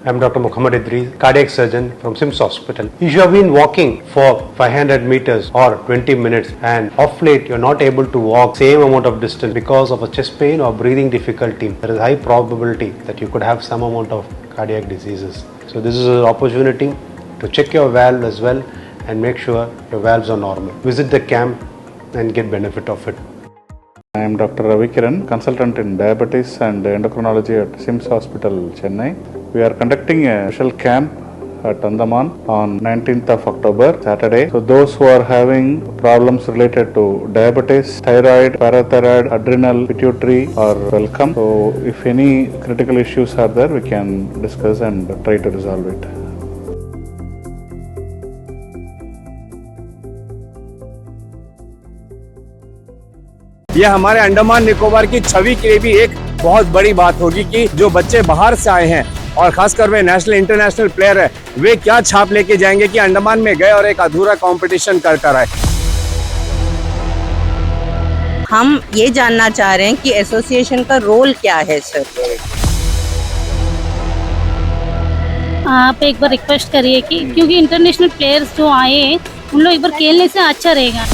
I'm Dr. Muhammad Idris, cardiac surgeon from SIMS Hospital. If you have been walking for 500 meters or 20 minutes and off late you're not able to walk same amount of distance because of a chest pain or breathing difficulty, there is high probability that you could have some amount of cardiac diseases. So this is an opportunity to check your valve as well and make sure your valves are normal. Visit the camp and get benefit of it. I am Dr. Ravi Kiran, consultant in diabetes and endocrinology at SIMS Hospital, Chennai. We are conducting a special camp at Andaman on 19th of October, Saturday. So those who are having problems related to diabetes, thyroid, parathyroid, adrenal, pituitary are welcome. So if any critical issues are there, we can discuss and try to resolve it. ये हमारे अंडमान निकोबार की छवि के लिए भी एक बहुत बड़ी बात होगी कि जो बच्चे बाहर से आए हैं और खासकर वे नेशनल इंटरनेशनल प्लेयर है, वे क्या छाप लेके जाएंगे कि अंडमान में गए और एक अधूरा कंपटीशन कर आए। हम ये जानना चाह रहे हैं कि एसोसिएशन का रोल क्या है सर। आप एक बार रिक्वेस्ट करिए कि क्योंकि इंटरनेशनल प्लेयर्स जो आए उन लोग एक बार खेलने से अच्छा रहेगा।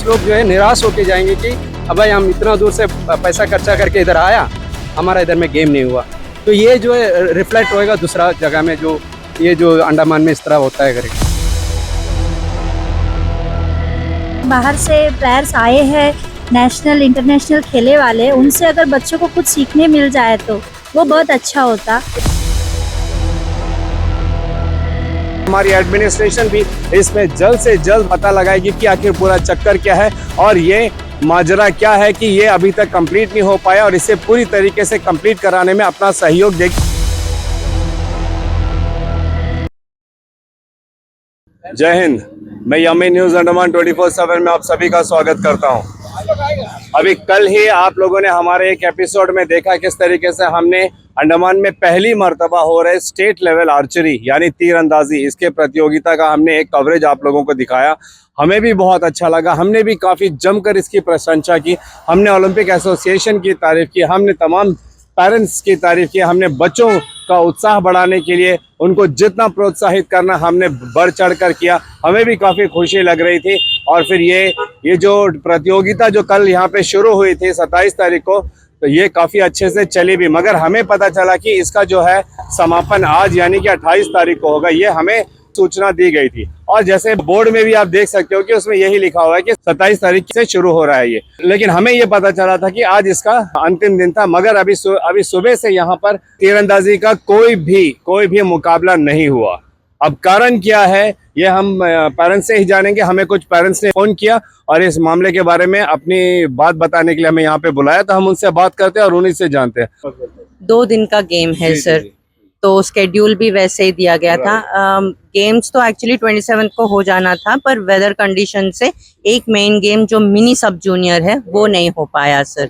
लोग जो है निराश होके जाएंगे कि अब भाई हम इतना दूर से पैसा खर्चा करके इधर आया, हमारा इधर में गेम नहीं हुआ, तो ये जो है रिफ्लेक्ट होएगा दूसरा जगह में, जो ये जो अंडमान में इस तरह होता है करेगा। बाहर से प्लेयर्स आए हैं, नेशनल इंटरनेशनल खेले वाले, उनसे अगर बच्चों को कुछ सीखने मिल जाए तो वो बहुत अच्छा होता। हमारी एडमिनिस्ट्रेशन भी इसमें जल्द से जल्द पता लगाएगी कि आखिर पूरा चक्कर क्या है और ये माजरा क्या है कि ये अभी तक कंप्लीट नहीं हो पाया और इसे पूरी तरीके से कंप्लीट कराने में अपना सहयोग देगी। जय हिंद, मैं यमी न्यूज अंडमान 24/7 में आप सभी का स्वागत करता हूं। अभी कल ही आप लोगों ने हमारे एक एपिसोड में देखा किस तरीके से हमने अंडमान में पहली मर्तबा हो रहे स्टेट लेवल आर्चरी यानी तीरंदाजी, इसके प्रतियोगिता का हमने एक कवरेज आप लोगों को दिखाया। हमें भी बहुत अच्छा लगा, हमने भी काफ़ी जमकर इसकी प्रशंसा की, हमने ओलंपिक एसोसिएशन की तारीफ़ की, हमने तमाम पेरेंट्स की तारीफ़ की, हमने बच्चों का उत्साह बढ़ाने के लिए उनको जितना प्रोत्साहित करना हमने बढ़ चढ़ कर किया। हमें भी काफ़ी खुशी लग रही थी। और फिर ये जो प्रतियोगिता जो कल यहाँ पे शुरू हुई थी 27 तारीख को, तो ये काफ़ी अच्छे से चली भी, मगर हमें पता चला कि इसका जो है समापन आज यानी कि 28 तारीख को होगा, ये हमें सूचना दी गई थी। और जैसे बोर्ड में भी आप देख सकते हो कि उसमें यही लिखा हुआ है कि 27 तारीख से शुरू हो रहा है ये, लेकिन हमें ये पता चला था कि आज इसका अंतिम दिन था। मगर अभी सुबह से यहाँ पर तीरंदाजी का कोई भी मुकाबला नहीं हुआ। अब कारण क्या है ये हम पेरेंट्स से ही जानेंगे। हमें कुछ पेरेंट्स ने फोन किया और इस मामले के बारे में अपनी बात बताने के लिए हमें यहाँ पे बुलाया, तो हम उनसे बात करते हैं और उन्हीं से जानते हैं। 2 दिन का गेम है सर, तो स्केड्यूल भी वैसे ही दिया गया था। गेम्स तो एक्चुअली 27 को हो जाना था, पर वेदर कंडीशन से एक मेन गेम जो मिनी सब जूनियर है वो नहीं हो पाया सर।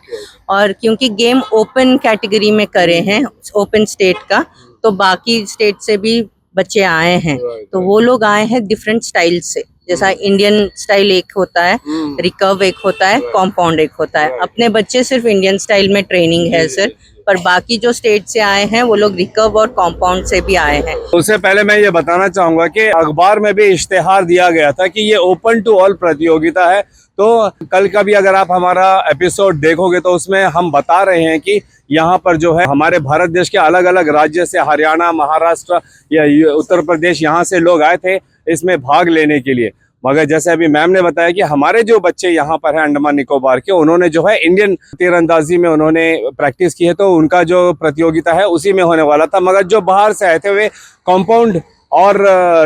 और क्योंकि गेम ओपन कैटेगरी में करे हैं, ओपन स्टेट का, तो बाकी स्टेट से भी बच्चे आए हैं, तो वो लोग आए हैं डिफरेंट स्टाइल से। जैसा इंडियन स्टाइल एक होता है, रिकर्व एक होता है, कॉम्पाउंड एक होता है। अपने बच्चे सिर्फ इंडियन स्टाइल में ट्रेनिंग है सर, पर बाकी जो स्टेट से आए हैं वो लोग रिकर्व और कॉम्पाउंड से भी आए हैं। उससे पहले मैं ये बताना चाहूंगा कि अखबार में भी इश्तेहार दिया गया था कि ये ओपन टू ऑल प्रतियोगिता है। तो कल का भी अगर आप हमारा एपिसोड देखोगे तो उसमें हम बता रहे हैं कि यहाँ पर जो है हमारे भारत देश के अलग अलग राज्य से, हरियाणा, महाराष्ट्र या उत्तर प्रदेश, यहाँ से लोग आए थे इसमें भाग लेने के लिए। मगर जैसे अभी मैम ने बताया कि हमारे जो बच्चे यहाँ पर हैं अंडमान निकोबार के, उन्होंने जो है इंडियन तीरंदाजी में उन्होंने प्रैक्टिस की है, तो उनका जो प्रतियोगिता है उसी में होने वाला था। मगर जो बाहर से आए थे वे कॉम्पाउंड और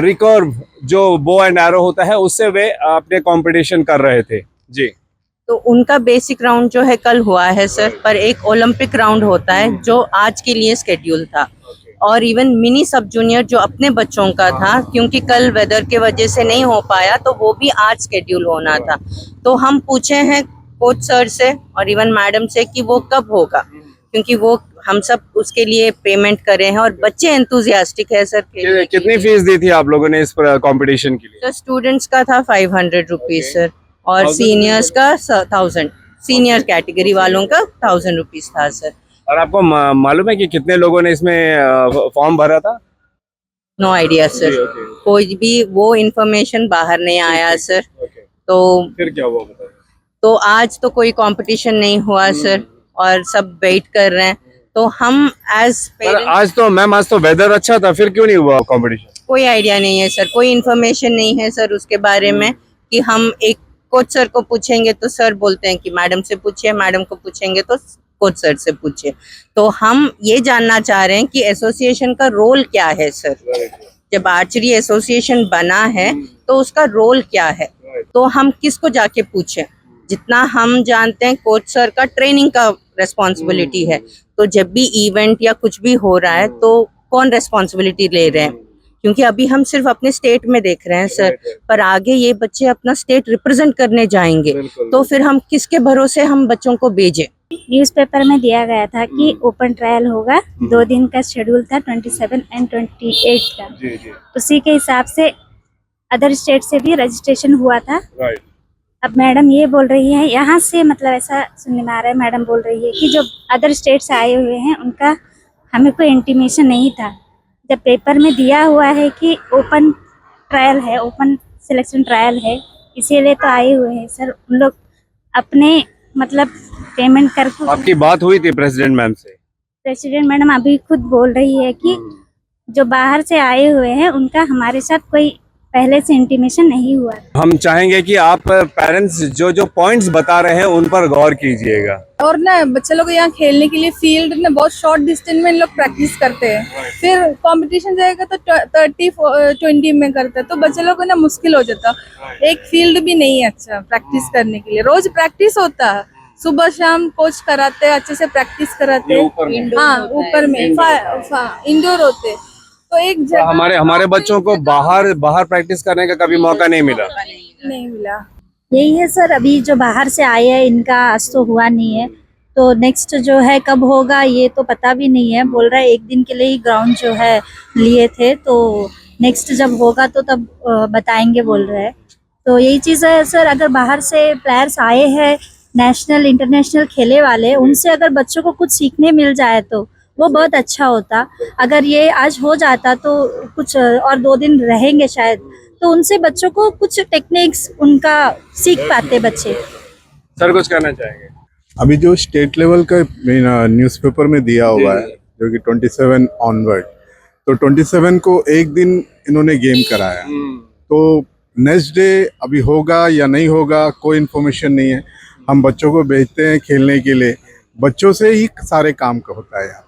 रिकर्व जो बो एंड एरो होता है उससे वे अपने कंपटीशन कर रहे थे जी। तो उनका बेसिक राउंड जो है कल हुआ है सर, पर एक ओलंपिक राउंड होता है जो आज के लिए स्केड्यूल था। और इवन मिनी सब जूनियर जो अपने बच्चों का था, क्योंकि कल वेदर के वजह से नहीं हो पाया, तो वो भी आज स्केड्यूल होना था। तो हम पूछे हैं कोच सर से और इवन मैडम से कि वो कब होगा, क्योंकि वो हम सब उसके लिए पेमेंट करे हैं और बच्चे एंथुजियास्टिक है सर। कितनी फीस दी थी आप लोगों ने इस कंपटीशन के लिए? तो स्टूडेंट्स का था 500 रुपीज सर, और सीनियर्स का 1000, सीनियर कैटेगरी वालों का 1000 रुपीज था सर। और आपको मालूम है कि कितने लोगों ने इसमें फॉर्म भरा था? नो आइडिया सर, कोई भी वो इन्फॉर्मेशन बाहर नहीं आया सर। तो फिर क्या हुआ बताइए? तो आज तो कोई कंपटीशन नहीं हुआ सर, और सब वेट कर रहे हैं। तो हम एज पेरेंट्स, आज तो वेदर अच्छा था, फिर क्यों नहीं हुआ कंपटीशन? कोई आइडिया नहीं है सर, कोई इन्फॉर्मेशन नहीं है सर उसके बारे में कि हम एक कोच सर को पूछेंगे तो सर बोलते हैं कि मैडम से पूछिए, मैडम को पूछेंगे तो कोच सर से पूछिए। तो हम ये जानना चाह रहे हैं कि एसोसिएशन का रोल क्या है सर। जब आर्चरी एसोसिएशन बना है तो उसका रोल क्या है, तो हम किसको जाके पूछें? जितना हम जानते हैं कोच सर का ट्रेनिंग का रेस्पॉन्सिबिलिटी है, तो जब भी इवेंट या कुछ भी हो रहा है तो कौन रेस्पॉन्सिबिलिटी ले रहे हैं? क्योंकि अभी हम सिर्फ अपने स्टेट में देख रहे हैं सर, पर आगे ये बच्चे अपना स्टेट रिप्रेजेंट करने जाएंगे, तो फिर हम किसके भरोसे हम बच्चों को भेजें? न्यूज़पेपर में दिया गया था कि ओपन ट्रायल होगा, 2 दिन का शेड्यूल था, 27 एंड 28 का। उसी के हिसाब से अदर स्टेट से भी रजिस्ट्रेशन हुआ था। अब मैडम ये बोल रही है, यहाँ से मतलब ऐसा सुनने में आ रहा है, मैडम बोल रही है कि जो अदर स्टेट से आए हुए हैं उनका हमें कोई इंटीमेशन नहीं था। जब पेपर में दिया हुआ है कि ओपन ट्रायल है, ओपन सिलेक्शन ट्रायल है, इसीलिए तो आए हुए हैं सर। उन लोग अपने मतलब पेमेंट करके। आपकी बात हुई थी प्रेसिडेंट मैम से? प्रेसिडेंट मैडम अभी खुद बोल रही है कि जो बाहर से आए हुए हैं उनका हमारे साथ कोई पहले से इंटीमेशन नहीं हुआ। हम चाहेंगे कि आप पेरेंट्स जो जो पॉइंट्स बता रहे हैं उन पर गौर कीजिएगा। और ना बच्चे लोग यहाँ खेलने के लिए फील्ड में बहुत शॉर्ट डिस्टेंस में इन लोग प्रैक्टिस करते हैं, फिर कंपटीशन जाएगा तो 30-20 में करते हैं, तो बच्चे लोग को ना मुश्किल हो जाता। एक फील्ड भी नहीं है अच्छा प्रैक्टिस करने के लिए। रोज प्रैक्टिस होता है, सुबह शाम कोच कराते हैं, अच्छे से प्रैक्टिस कराते हैं। हाँ, ऊपर में इंडोर होते। तो एक जगह हमारे बच्चों को बाहर प्रैक्टिस करने का कभी मौका नहीं मिला। यही है सर, अभी जो बाहर से आए हैं इनका आज तो हुआ नहीं है, तो नेक्स्ट जो है कब होगा ये तो पता भी नहीं है। बोल रहा है 1 दिन के लिए ही ग्राउंड जो है लिए थे, तो नेक्स्ट जब होगा तो तब बताएंगे बोल रहे हैं। तो यही चीज़ है सर, अगर बाहर से प्लेयर्स आए हैं नेशनल इंटरनेशनल खेले वाले, उनसे अगर बच्चों को कुछ सीखने मिल जाए तो वो बहुत अच्छा होता। अगर ये आज हो जाता तो कुछ और 2 दिन रहेंगे शायद, तो उनसे बच्चों को कुछ टेक्निक्स उनका सीख पाते बच्चे। सर कुछ कहना चाहेंगे? अभी जो स्टेट लेवल का न्यूज़पेपर में दिया हुआ है जो कि 27 ऑनवर्ड, तो 27 को 1 दिन इन्होंने गेम कराया, तो नेक्स्ट डे अभी होगा या नहीं होगा कोई इन्फॉर्मेशन नहीं है। हम बच्चों को भेजते हैं खेलने के लिए, बच्चों से ही सारे काम का होता है। यहाँ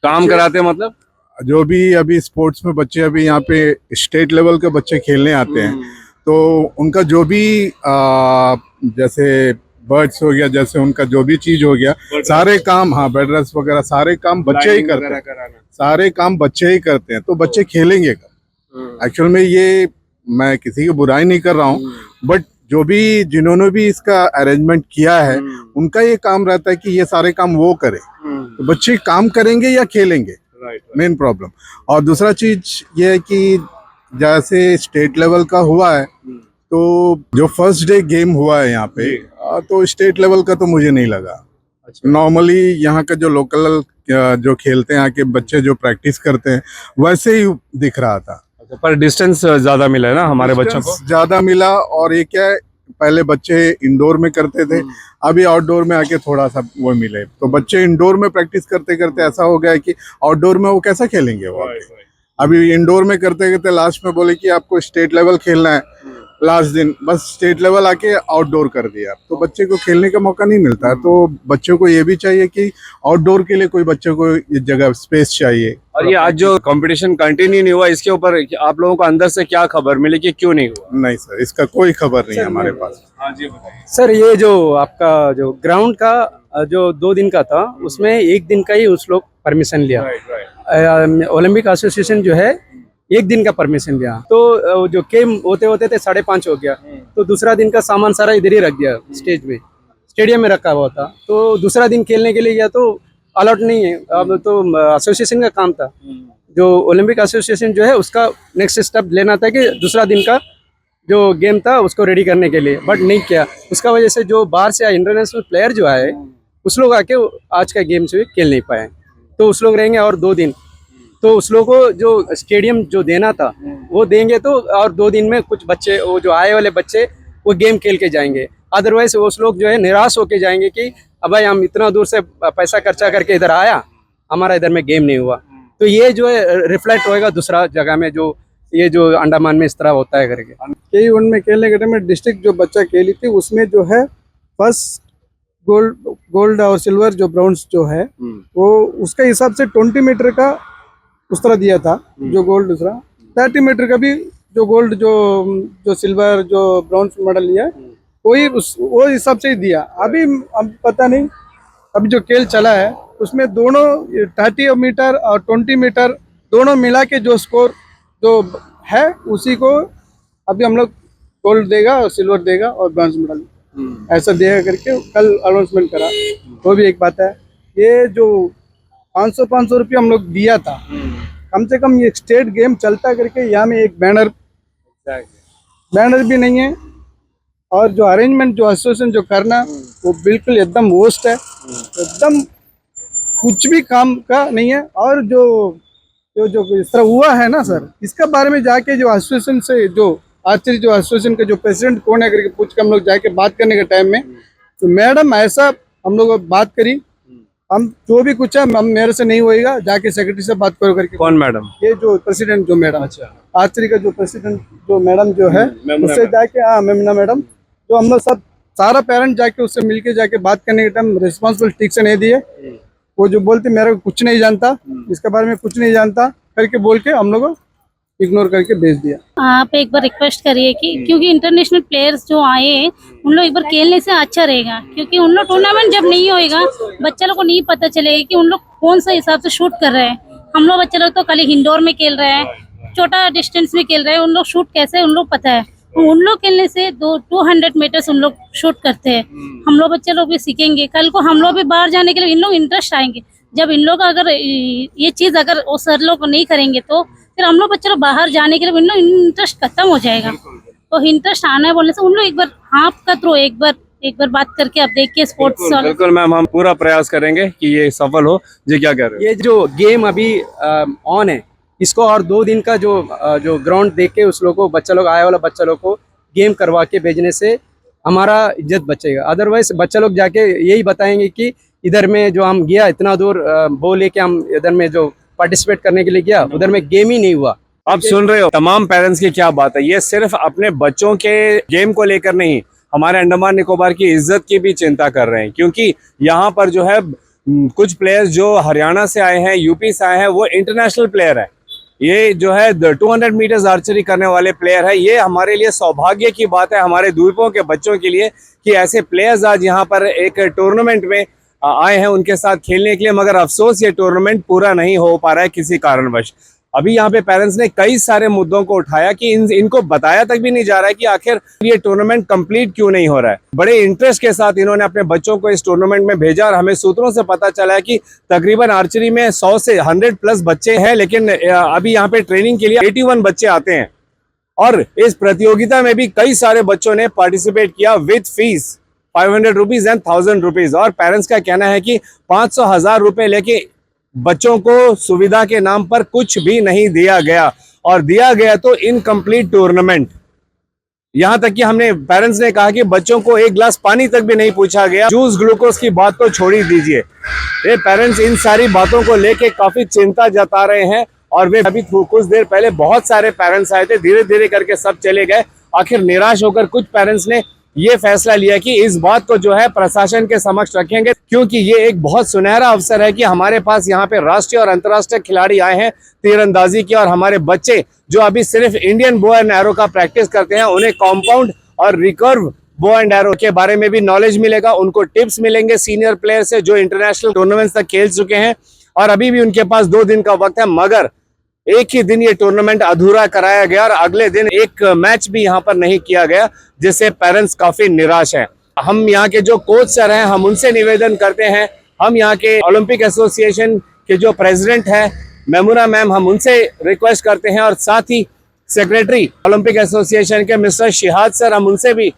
काम कराते हैं मतलब जो भी अभी स्पोर्ट्स में बच्चे अभी यहाँ पे स्टेट लेवल के बच्चे खेलने आते हैं, तो उनका जो भी जैसे बर्ड्स हो गया, जैसे उनका जो भी चीज हो गया, सारे काम, हाँ बेड रेस्ट वगैरह सारे काम बच्चे ही करते हैं, सारे काम बच्चे ही करते हैं, तो बच्चे खेलेंगे। एक्चुअल में ये मैं किसी की बुराई नहीं कर रहा हूँ, बट जो भी जिन्होंने भी इसका अरेंजमेंट किया है उनका ये काम रहता है कि ये सारे काम वो करे, तो बच्चे काम करेंगे या खेलेंगे, मेन प्रॉब्लम। और दूसरा चीज ये है कि जैसे स्टेट लेवल का हुआ है, तो जो फर्स्ट डे गेम हुआ है यहाँ पे, तो स्टेट लेवल का तो मुझे नहीं लगा। नॉर्मली यहाँ का जो लोकल जो खेलते हैं यहाँ के बच्चे जो प्रैक्टिस करते हैं वैसे ही दिख रहा था। पर डिस्टेंस ज्यादा मिला है ना हमारे बच्चों को? ज्यादा मिला। और ये क्या है, पहले बच्चे इंडोर में करते थे, अभी आउटडोर में आके थोड़ा सा वो मिले, तो बच्चे इंडोर में प्रैक्टिस करते करते ऐसा हो गया कि आउटडोर में वो कैसा खेलेंगे वो आके। अभी इंडोर में करते करते लास्ट में बोले कि आपको स्टेट लेवल खेलना है, लास्ट दिन बस स्टेट लेवल आके आउटडोर कर दिया, तो बच्चे को खेलने का मौका नहीं मिलता है। तो बच्चों को ये भी चाहिए कि आउटडोर के लिए कोई बच्चों को ये जगह स्पेस चाहिए। और ये आज जो कंपटीशन कंटिन्यू नहीं हुआ, इसके ऊपर आप लोगों को अंदर से क्या खबर मिली कि क्यों नहीं हुआ? नहीं सर, इसका कोई खबर नहीं है हमारे पास। हाँ जी बताइए सर। ये जो आपका जो ग्राउंड का जो 2 दिन का था, उसमें 1 दिन का ही उस लोग परमिशन लिया। ओलंपिक एसोसिएशन जो है 1 दिन का परमिशन लिया, तो जो गेम होते होते थे 5:30 हो गया, तो दूसरा दिन का सामान सारा इधर ही रख दिया, स्टेज में स्टेडियम में रखा हुआ था। तो दूसरा दिन खेलने के लिए गया तो अलॉट नहीं है, अब तो एसोसिएशन का काम था, जो ओलंपिक एसोसिएशन जो है उसका नेक्स्ट स्टेप लेना था कि दूसरा दिन का जो गेम था उसको रेडी करने के लिए, बट नहीं किया। उसका वजह से जो बाहर से इंटरनेशनल प्लेयर जो आए उस लोग आके आज का गेम से खेल नहीं पाए, तो उस लोग रहेंगे और 2 दिन, तो उस लोग को जो स्टेडियम जो देना था वो देंगे, तो और 2 दिन में कुछ बच्चे, वो जो आए वाले बच्चे वो गेम खेल के जाएंगे। अदरवाइज उस लोग जो है निराश होके जाएंगे कि अब भाई हम इतना दूर से पैसा खर्चा करके इधर आया, हमारा इधर में गेम नहीं हुआ। तो ये जो है रिफ्लेक्ट होएगा दूसरा जगह में, जो ये जो अंडमान में इस तरह होता है करके। K1 में खेलने के टाइम में डिस्ट्रिक्ट जो बच्चा खेली थी उसमें जो है फर्स्ट गोल्ड और सिल्वर जो ब्राउन्स जो है वो उसके हिसाब से 20 मीटर का उस तरह दिया था, जो गोल्ड दूसरा 30 मीटर का भी जो गोल्ड जो सिल्वर जो ब्राउन्स मेडल लिया वही वो हिसाब से ही दिया। अभी अब पता नहीं, अभी जो खेल चला है उसमें दोनों 30 मीटर और 20 मीटर दोनों मिला के जो स्कोर जो है उसी को अभी हम लोग गोल्ड देगा और सिल्वर देगा और ब्रॉन्ज मेडल ऐसा देगा करके कल अनाउंसमेंट करा। वो भी एक बात है, ये जो 500 रुपये हम लोग दिया था, कम से कम ये स्टेट गेम चलता करके यहाँ में एक बैनर भी नहीं है, और जो अरेंजमेंट जो एसोसिएशन जो करना वो बिल्कुल एकदम वर्स्ट है, एकदम कुछ भी काम का नहीं है। और जो जो जो इस तरह हुआ है ना सर, इसका बारे में जाके जो एसोसिएशन से जो आर्चरी जो एसोसिएशन का जो प्रेसिडेंट कौन है करके पूछ के हम लोग जाके बात करने के टाइम में, तो मैडम ऐसा हम लोग बात करी, हम जो भी कुछ है हम मेरे से नहीं होएगा, जाके सेक्रेटरी से बात करो करके। कौन मैडम? ये जो प्रेसिडेंट जो मैडम, अच्छा आर्चरी का जो प्रेसिडेंट जो मैडम जो है उससे जाके, हाँ मेमना मैडम, जो हम लोग सब सारा पेरेंट जाके उससे मिलके जाके बात करने के टाइम रिस्पॉन्सिबल ठीक से नहीं दिए। वो जो बोलते मेरे को कुछ नहीं जानता, इसके बारे में कुछ नहीं जानता करके बोल के हम लोग इग्नोर करके भेज दिया। आप एक बार रिक्वेस्ट करिए कि क्योंकि इंटरनेशनल प्लेयर्स जो आए उन लोग एक बार खेलने से अच्छा रहेगा, क्योंकि उन लोग टूर्नामेंट जब नहीं होएगा बच्चा लोग को नहीं पता चलेगा कि उन लोग कौन सा हिसाब से शूट कर रहे हैं। हम लोग बच्चे लोग तो खाली इंडोर में खेल रहे हैं, छोटा डिस्टेंस में खेल रहे हैं, उन लोग शूट कैसे उन लोग पता है। उन लोग खेलने से 200 मीटर्स उन लोग शूट करते हैं, हम लोग बच्चे लोग भी सीखेंगे, कल को हम लोग भी बाहर जाने के लिए इन लोग इंटरेस्ट आएंगे। जब इन लोग अगर ये चीज अगर वो सर लोग नहीं करेंगे तो फिर हम लोग बच्चे लोग बाहर जाने के लिए इन लोग इंटरेस्ट खत्म हो जाएगा। तो इंटरेस्ट आना है बोलने से उन लोग एक बार हाफ का थ्रो एक बार बात करके आप देखिए स्पोर्ट्स। बिल्कुल मैम, हम पूरा प्रयास करेंगे कि ये सफल हो। जी क्या कह रहे हो? ये जो गेम अभी ऑन है, इसको और 2 दिन का जो ग्राउंड देख के उस लोग को बच्चा लोग आए वाला बच्चा लोग को गेम करवा के भेजने से हमारा इज्जत बचेगा। अदरवाइज बच्चा लोग जाके यही बताएंगे कि इधर में जो हम गया इतना दूर बोले कि हम इधर में जो पार्टिसिपेट करने के लिए गया उधर में गेम ही नहीं हुआ। आप सुन रहे हो तमाम पेरेंट्स की क्या बात है, ये सिर्फ अपने बच्चों के गेम को लेकर नहीं, हमारे अंडमान निकोबार की इज्जत की भी चिंता कर रहे हैं। क्योंकि यहाँ पर जो है कुछ प्लेयर्स जो हरियाणा से आए हैं, यूपी से आए हैं, वो इंटरनेशनल प्लेयर है। ये जो है 200 मीटर्स आर्चरी करने वाले प्लेयर है। ये हमारे लिए सौभाग्य की बात है, हमारे द्वीपों के बच्चों के लिए, कि ऐसे प्लेयर्स आज यहाँ पर एक टूर्नामेंट में आए हैं उनके साथ खेलने के लिए। मगर अफसोस ये टूर्नामेंट पूरा नहीं हो पा रहा है किसी कारणवश। अभी यहाँ पे पेरेंट्स ने कई सारे मुद्दों को उठाया कि इनको बताया तक भी नहीं जा रहा है कि आखिर ये टूर्नामेंट कंप्लीट क्यों नहीं हो रहा है। बड़े इंटरेस्ट के साथ इन्होंने अपने बच्चों को इस टूर्नामेंट में भेजा, और हमें सूत्रों से पता चला है कि तकरीबन आर्चरी में 100 से 100 प्लस बच्चे हैं, लेकिन अभी यहाँ पे ट्रेनिंग के लिए 81 बच्चे आते हैं। और इस प्रतियोगिता में भी कई सारे बच्चों ने पार्टिसिपेट किया with fees 500 rupees and 1000 rupees. और पेरेंट्स का कहना है कि 500,000 रुपए लेके बच्चों को सुविधा के नाम पर कुछ भी नहीं दिया गया, और दिया गया तो इनकम्प्लीट टूर्नामेंट। यहां तक कि हमने पेरेंट्स ने कहा कि बच्चों को एक गिलास पानी तक भी नहीं पूछा गया। जूस ग्लूकोज की बात तो छोड़ ही दीजिए। ये पेरेंट्स इन सारी बातों को लेके काफी चिंता जता रहे हैं, और वे अभी कुछ देर पहले बहुत सारे पेरेंट्स आए थे, धीरे धीरे करके सब चले गए। आखिर निराश होकर कुछ पेरेंट्स ने ये फैसला लिया कि इस बात को जो है प्रशासन के समक्ष रखेंगे, क्योंकि ये एक बहुत सुनहरा अवसर है कि हमारे पास यहाँ पे राष्ट्रीय और अंतर्राष्ट्रीय खिलाड़ी आए हैं तीरंदाजी के, और हमारे बच्चे जो अभी सिर्फ इंडियन बो एंड एरो का प्रैक्टिस करते हैं, उन्हें कॉम्पाउंड और रिकर्व बो एंड एरो के बारे में भी नॉलेज मिलेगा, उनको टिप्स मिलेंगे सीनियर प्लेयर से जो इंटरनेशनल टूर्नामेंट्स तक खेल चुके हैं। और अभी भी उनके पास 2 दिन का वक्त है, मगर एक ही दिन ये टूर्नामेंट अधूरा कराया गया, और अगले दिन एक मैच भी यहाँ पर नहीं किया गया, जिससे पेरेंट्स काफी निराश हैं। हम यहाँ के जो कोच सर हैं, हम उनसे निवेदन करते हैं, हम यहाँ के ओलंपिक एसोसिएशन के जो प्रेसिडेंट है मेमुना मैम, हम उनसे रिक्वेस्ट करते हैं, और साथ ही सेक्रेटरी ओलंपिक एसोसिएशन के मिस्टर शिहाद सर, हम उनसे भी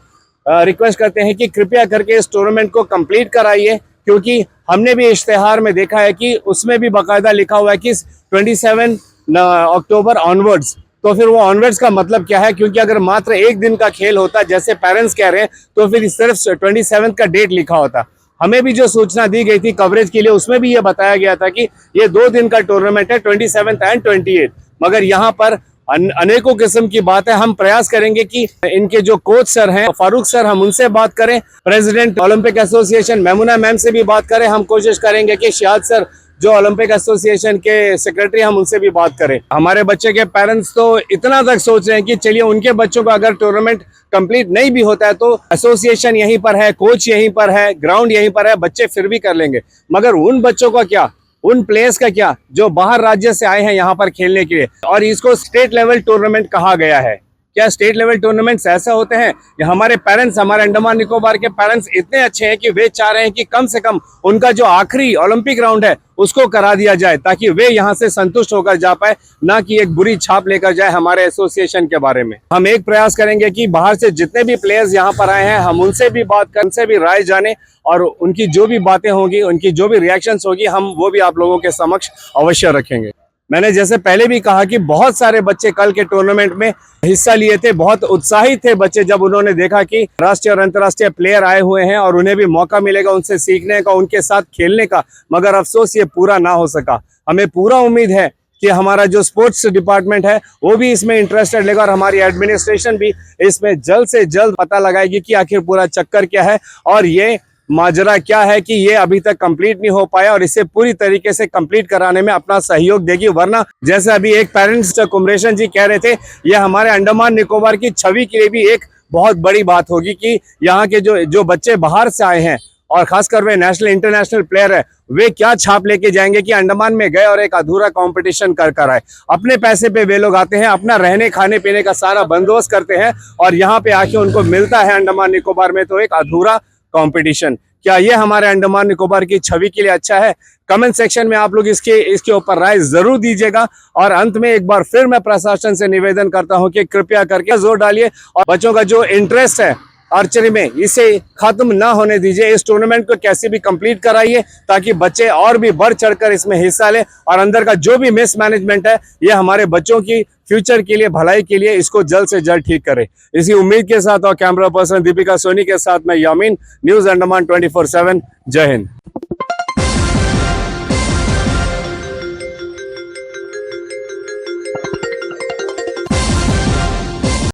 रिक्वेस्ट करते हैं कि कृपया करके इस टूर्नामेंट को कंप्लीट कराइए, क्योंकि हमने भी इश्तेहार में देखा है कि उसमें भी बाकायदा लिखा हुआ है कि 27 अक्टूबर ऑनवर्ड्स। तो फिर वो ऑनवर्ड्स का मतलब क्या है, क्योंकि अगर मात्र एक दिन का खेल होता जैसे पेरेंट्स कह रहे हैं तो फिर सिर्फ 27 का डेट लिखा होता। हमें भी जो सूचना दी गई थी कवरेज के लिए उसमें भी ये बताया गया था कि ये 2 दिन का टूर्नामेंट है, 27 एंड 28। मगर यहाँ पर अनेकों किस्म की बात है। हम प्रयास करेंगे कि इनके जो कोच सर हैं फारूक सर, हम उनसे बात करें, president Olympic association Maimuna ma'am से भी बात करें। हम कोशिश करेंगे कि शायद सर जो ओलंपिक एसोसिएशन के सेक्रेटरी, हम उनसे भी बात करें। हमारे बच्चे के पेरेंट्स तो इतना तक सोच रहे हैं कि चलिए उनके बच्चों का अगर टूर्नामेंट कंप्लीट नहीं भी होता है तो एसोसिएशन यहीं पर है, कोच यहीं पर है, ग्राउंड यहीं पर है, बच्चे फिर भी कर लेंगे। मगर उन बच्चों का क्या, उन प्लेयर्स का क्या जो बाहर राज्य से आए हैं यहाँ पर खेलने के लिए, और इसको स्टेट लेवल टूर्नामेंट कहा गया है। क्या स्टेट लेवल टूर्नामेंट्स ऐसा होते हैं? या हमारे पेरेंट्स, हमारे अंडमान निकोबार के पेरेंट्स इतने अच्छे हैं कि वे चाह रहे हैं कि कम से कम उनका जो आखिरी ओलंपिक राउंड है उसको करा दिया जाए ताकि वे यहाँ से संतुष्ट होकर जा पाए, ना कि एक बुरी छाप लेकर जाए हमारे एसोसिएशन के बारे में। हम एक प्रयास करेंगे कि बाहर से जितने भी प्लेयर्स यहाँ पर आए हैं हम उनसे भी बात करें, उनसे भी राय जाने, और उनकी जो भी बातें होंगी, उनकी जो भी रिएक्शंस होगी, हम वो भी आप लोगों के समक्ष अवश्य रखेंगे। मैंने जैसे पहले भी कहा कि बहुत सारे बच्चे कल के टूर्नामेंट में हिस्सा लिए थे, बहुत उत्साहित थे बच्चे जब उन्होंने देखा कि राष्ट्रीय और अंतर्राष्ट्रीय प्लेयर आए हुए हैं और उन्हें भी मौका मिलेगा उनसे सीखने का, उनके साथ खेलने का। मगर अफसोस ये पूरा ना हो सका। हमें पूरा उम्मीद है कि हमारा जो स्पोर्ट्स डिपार्टमेंट है वो भी इसमें इंटरेस्टेड लेगा और हमारी एडमिनिस्ट्रेशन भी इसमें जल्द से जल्द पता लगाएगी कि आखिर पूरा चक्कर क्या है और ये माजरा क्या है कि ये अभी तक कंप्लीट नहीं हो पाया, और इसे पूरी तरीके से कंप्लीट कराने में अपना सहयोग देगी। वरना जैसे अभी एक पेरेंट्स कुमरेशन जी कह रहे थे, ये हमारे अंडमान निकोबार की छवि के लिए भी एक बहुत बड़ी बात होगी कि यहाँ के जो बच्चे बाहर से आए हैं और खासकर वे नेशनल इंटरनेशनल प्लेयर है, वे क्या छाप लेके जाएंगे कि अंडमान में गए और एक अधूरा कंपटीशन कर आए। अपने पैसे पे वे लोग आते हैं, अपना रहने खाने पीने का सारा बंदोबस्त करते हैं और यहाँ पे आके उनको मिलता है अंडमान निकोबार में तो एक अधूरा कंपटीशन। क्या ये हमारे अंडमान निकोबार की छवि के लिए अच्छा है? कमेंट सेक्शन में आप लोग इसके ऊपर राय जरूर दीजिएगा। और अंत में एक बार फिर मैं प्रशासन से निवेदन करता हूं कि कृपया करके जोर डालिए और बच्चों का जो इंटरेस्ट है आर्चरी में इसे खत्म ना होने दीजिए। इस टूर्नामेंट को कैसे भी कंप्लीट कराइए ताकि बच्चे और भी बढ़ चढ़कर इसमें हिस्सा लें और अंदर का जो भी मिस मैनेजमेंट है ये हमारे बच्चों की फ्यूचर के लिए, भलाई के लिए इसको जल्द से जल्द ठीक करें। इसी उम्मीद के साथ और कैमरा पर्सन दीपिका सोनी के साथ मैं यामीन, न्यूज अंडमान 24/7। जय हिंद।